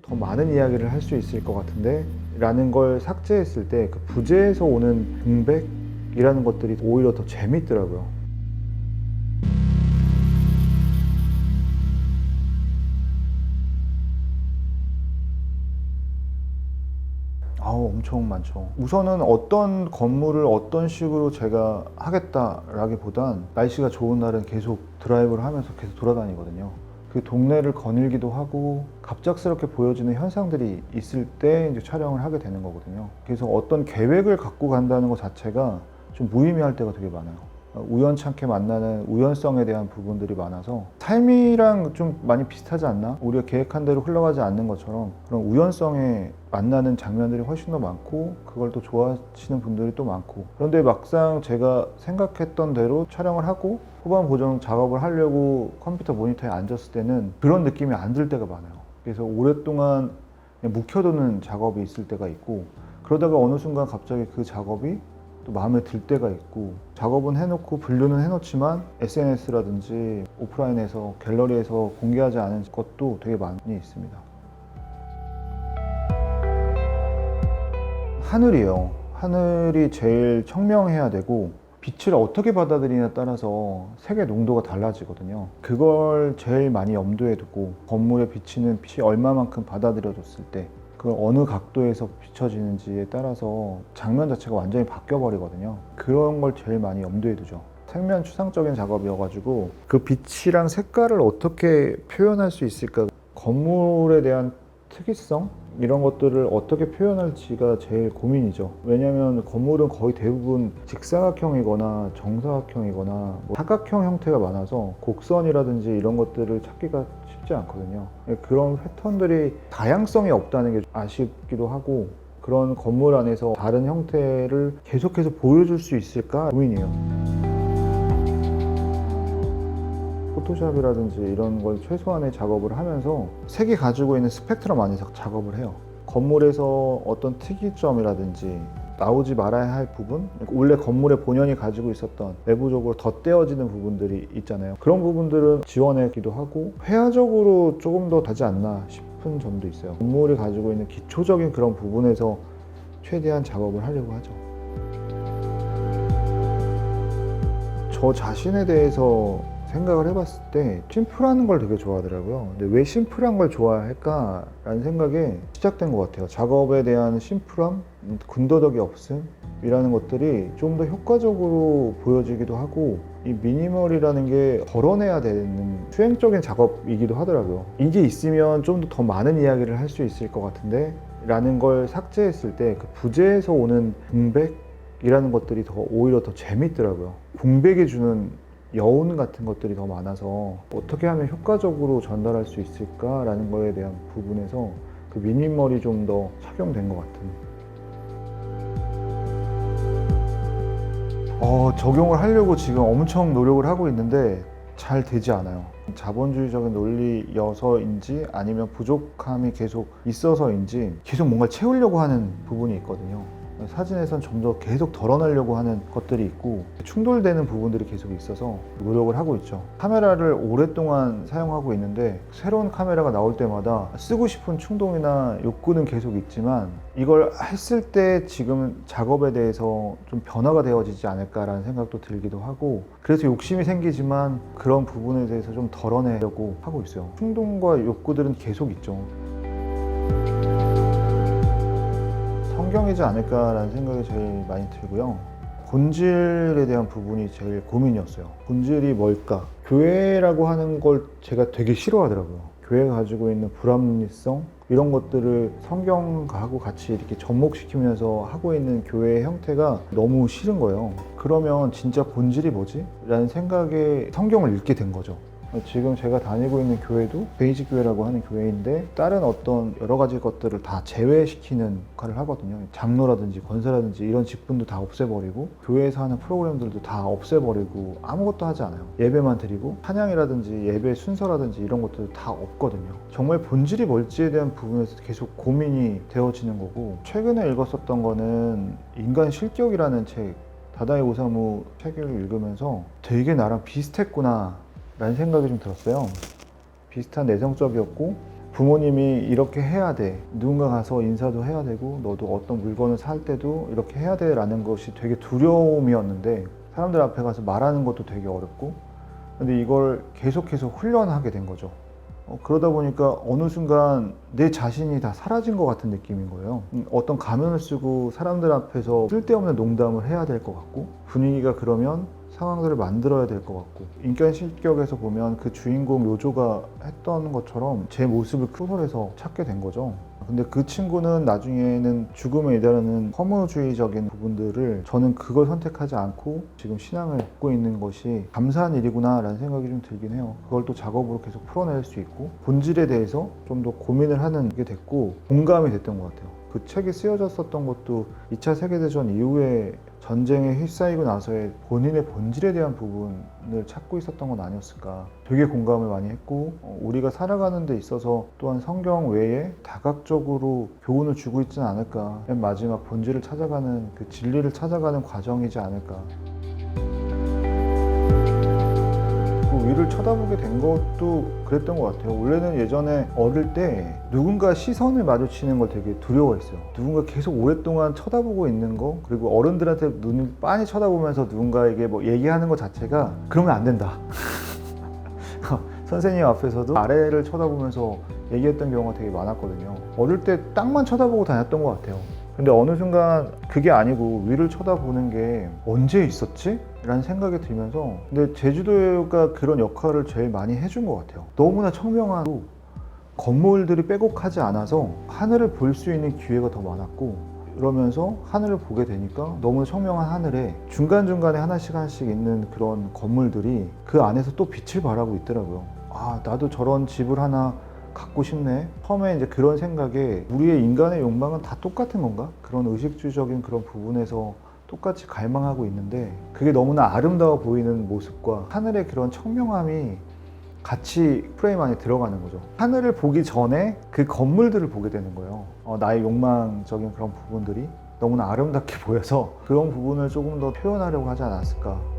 더 많은 이야기를 할 수 있을 것 같은데 라는 걸 삭제했을 때 그 부재에서 오는 공백이라는 것들이 오히려 더 재밌더라고요. 아우, 엄청 많죠. 우선은 어떤 건물을 어떤 식으로 제가 하겠다라기보단 날씨가 좋은 날은 계속 드라이브를 하면서 계속 돌아다니거든요. 그 동네를 거닐기도 하고 갑작스럽게 보여지는 현상들이 있을 때 이제 촬영을 하게 되는 거거든요. 그래서 어떤 계획을 갖고 간다는 것 자체가 좀 무의미할 때가 되게 많아요. 우연찮게 만나는 우연성에 대한 부분들이 많아서 삶이랑 좀 많이 비슷하지 않나? 우리가 계획한 대로 흘러가지 않는 것처럼 그런 우연성에 만나는 장면들이 훨씬 더 많고 그걸 또 좋아하시는 분들이 또 많고, 그런데 막상 제가 생각했던 대로 촬영을 하고 후반 보정 작업을 하려고 컴퓨터 모니터에 앉았을 때는 그런 느낌이 안 들 때가 많아요. 그래서 오랫동안 그냥 묵혀두는 작업이 있을 때가 있고, 그러다가 어느 순간 갑자기 그 작업이 또 마음에 들 때가 있고, 작업은 해놓고 분류는 해놓지만 SNS라든지 오프라인에서 갤러리에서 공개하지 않은 것도 되게 많이 있습니다. 하늘이요. 하늘이 제일 청명해야 되고 빛을 어떻게 받아들이냐에 따라서 색의 농도가 달라지거든요. 그걸 제일 많이 염두에 두고 건물에 비치는 빛이 얼마만큼 받아들여졌을 때 그걸 어느 각도에서 비춰지는지에 따라서 장면 자체가 완전히 바뀌어 버리거든요. 그런 걸 제일 많이 염두에 두죠. 생면 추상적인 작업이어가지고 그 빛이랑 색깔을 어떻게 표현할 수 있을까, 건물에 대한 특이성? 이런 것들을 어떻게 표현할지가 제일 고민이죠. 왜냐하면 건물은 거의 대부분 직사각형이거나 정사각형이거나 뭐 사각형 형태가 많아서 곡선이라든지 이런 것들을 찾기가 쉽지 않거든요. 그런 패턴들이 다양성이 없다는 게 아쉽기도 하고, 그런 건물 안에서 다른 형태를 계속해서 보여줄 수 있을까 고민이에요. 포토샵이라든지 이런 걸 최소한의 작업을 하면서 색이 가지고 있는 스펙트럼 안에서 작업을 해요. 건물에서 어떤 특이점이라든지 나오지 말아야 할 부분, 원래 건물의 본연이 가지고 있었던 내부적으로 덧대어지는 부분들이 있잖아요. 그런 부분들은 지원하기도 하고 회화적으로 조금 더 가지 않나 싶은 점도 있어요. 건물이 가지고 있는 기초적인 그런 부분에서 최대한 작업을 하려고 하죠. 저 자신에 대해서 생각을 해봤을 때 심플한 걸 되게 좋아하더라고요. 근데 왜 심플한 걸 좋아할까 라는 생각에 시작된 것 같아요. 작업에 대한 심플함, 군더더기 없음 이라는 것들이 좀 더 효과적으로 보여지기도 하고, 이 미니멀이라는 게 덜어내야 되는 수행적인 작업이기도 하더라고요. 이게 있으면 좀 더 많은 이야기를 할 수 있을 것 같은데 라는 걸 삭제했을 때 그 부재에서 오는 공백이라는 것들이 오히려 더 재밌더라고요. 공백이 주는 여운 같은 것들이 더 많아서 어떻게 하면 효과적으로 전달할 수 있을까라는 거에 대한 부분에서 그 미니멀이 좀 더 착용된 것 같은. 적용을 하려고 지금 엄청 노력을 하고 있는데 잘 되지 않아요. 자본주의적인 논리여서인지 아니면 부족함이 계속 있어서인지 계속 뭔가 채우려고 하는 부분이 있거든요. 사진에선 좀 더 계속 덜어내려고 하는 것들이 있고 충돌되는 부분들이 계속 있어서 노력을 하고 있죠. 카메라를 오랫동안 사용하고 있는데 새로운 카메라가 나올 때마다 쓰고 싶은 충동이나 욕구는 계속 있지만 이걸 했을 때 지금 작업에 대해서 좀 변화가 되어지지 않을까라는 생각도 들기도 하고, 그래서 욕심이 생기지만 그런 부분에 대해서 좀 덜어내려고 하고 있어요. 충동과 욕구들은 계속 있죠. 성경이지 않을까라는 생각이 제일 많이 들고요. 본질에 대한 부분이 제일 고민이었어요. 본질이 뭘까? 교회라고 하는 걸 제가 되게 싫어하더라고요. 교회가 가지고 있는 불합리성 이런 것들을 성경하고 같이 이렇게 접목시키면서 하고 있는 교회의 형태가 너무 싫은 거예요. 그러면 진짜 본질이 뭐지? 라는 생각에 성경을 읽게 된 거죠. 지금 제가 다니고 있는 교회도 베이직 교회라고 하는 교회인데 다른 어떤 여러 가지 것들을 다 제외시키는 역할을 하거든요. 장로라든지 권사라든지 이런 직분도 다 없애버리고 교회에서 하는 프로그램들도 다 없애버리고 아무것도 하지 않아요. 예배만 드리고 찬양이라든지 예배 순서라든지 이런 것도 다 없거든요. 정말 본질이 뭘지에 대한 부분에서 계속 고민이 되어지는 거고, 최근에 읽었었던 거는 인간 실격이라는 책, 다다이 오사무 책을 읽으면서 되게 나랑 비슷했구나 라는 생각이 좀 들었어요. 비슷한 내성적이었고 부모님이 이렇게 해야 돼, 누군가 가서 인사도 해야 되고 너도 어떤 물건을 살 때도 이렇게 해야 돼 라는 것이 되게 두려움이었는데, 사람들 앞에 가서 말하는 것도 되게 어렵고, 근데 이걸 계속해서 훈련하게 된 거죠. 그러다 보니까 어느 순간 내 자신이 다 사라진 것 같은 느낌인 거예요. 어떤 가면을 쓰고 사람들 앞에서 쓸데없는 농담을 해야 될 것 같고, 분위기가 그러면 상황들을 만들어야 될 것 같고, 인간실격에서 보면 그 주인공 요조가 했던 것처럼 제 모습을 소설에서 찾게 된 거죠. 근데 그 친구는 나중에는 죽음에 이르는 허무주의적인 부분들을, 저는 그걸 선택하지 않고 지금 신앙을 갖고 있는 것이 감사한 일이구나 라는 생각이 좀 들긴 해요. 그걸 또 작업으로 계속 풀어낼 수 있고, 본질에 대해서 좀 더 고민을 하는 게 됐고, 공감이 됐던 것 같아요. 그 책이 쓰여졌었던 것도 2차 세계대전 이후에 전쟁에 휩싸이고 나서의 본인의 본질에 대한 부분을 찾고 있었던 건 아니었을까. 되게 공감을 많이 했고, 우리가 살아가는 데 있어서 또한 성경 외에 다각적으로 교훈을 주고 있지는 않을까. 맨 마지막 본질을 찾아가는, 그 진리를 찾아가는 과정이지 않을까. 위를 쳐다보게 된 것도 그랬던 것 같아요. 원래는 예전에 어릴 때 누군가 시선을 마주치는 걸 되게 두려워했어요. 누군가 계속 오랫동안 쳐다보고 있는 거, 그리고 어른들한테 눈을 빤히 쳐다보면서 누군가에게 뭐 얘기하는 것 자체가 그러면 안 된다. 선생님 앞에서도 아래를 쳐다보면서 얘기했던 경우가 되게 많았거든요. 어릴 때 땅만 쳐다보고 다녔던 것 같아요. 근데 어느 순간 그게 아니고 위를 쳐다보는 게 언제 있었지? 라는 생각이 들면서, 근데 제주도가 그런 역할을 제일 많이 해준 것 같아요. 너무나 청명한 건물들이 빼곡하지 않아서 하늘을 볼 수 있는 기회가 더 많았고, 그러면서 하늘을 보게 되니까 너무나 청명한 하늘에 중간중간에 하나씩 하나씩 있는 그런 건물들이 그 안에서 또 빛을 발하고 있더라고요. 아, 나도 저런 집을 하나 갖고 싶네. 처음에 이제 그런 생각에, 우리의 인간의 욕망은 다 똑같은 건가? 그런 의식주의적인 그런 부분에서 똑같이 갈망하고 있는데, 그게 너무나 아름다워 보이는 모습과 하늘의 그런 청명함이 같이 프레임 안에 들어가는 거죠. 하늘을 보기 전에 그 건물들을 보게 되는 거예요. 나의 욕망적인 그런 부분들이 너무나 아름답게 보여서 그런 부분을 조금 더 표현하려고 하지 않았을까.